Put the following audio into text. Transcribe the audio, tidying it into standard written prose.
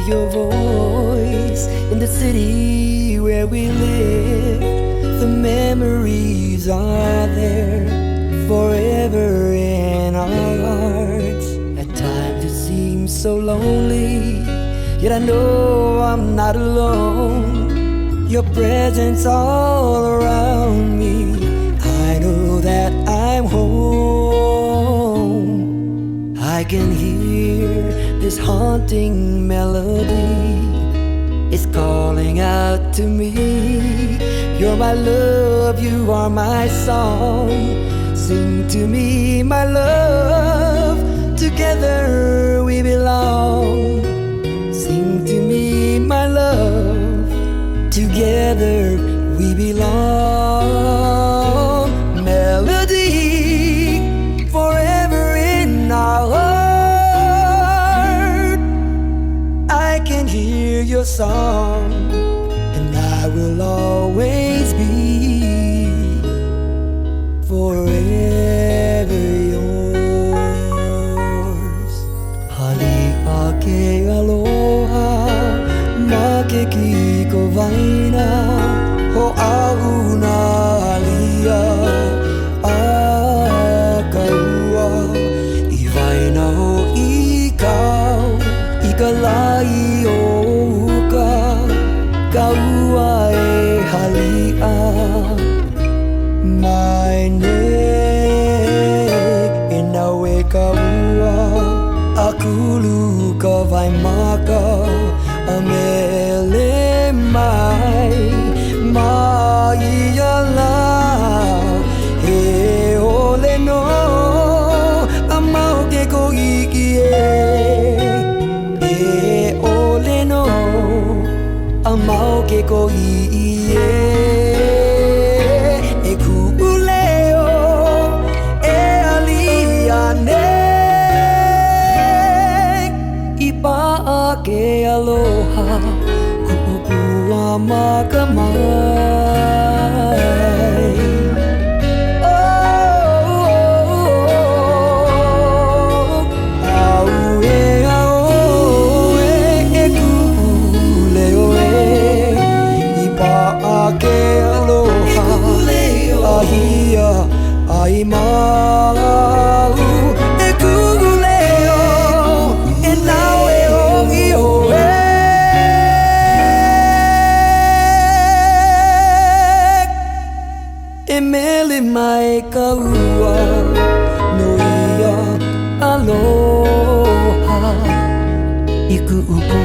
your voice in the city where we live. The memories are there forever in our hearts. At times it seems so lonely, yet I know I'm not alone. Your presence all around me, I know that I'm home. I can hear this haunting melody, it's calling out to me. You're my love, you are my song. Sing to me, my love, together we belong. Sing to me, my love, together we belong. Melody forever in our heart. I can hear your song, and I will always be forever yours. Haliake aloha, makikiko vaina, ho auna alia, akaua, I vaina ho ikau, ikalai o uka, kaua e halia. My name inawe kaua, akulu ka vai maka, amele mai ala, he ole no, amau ke ko ikie, he ole no, amau ke ko ikie. Ipaake aloha, ku'upua makamai. Aue aoe e ku'uleoe, ipaake aloha, ahia ai mau. Emele mai kaua, no ia aloha, iku upo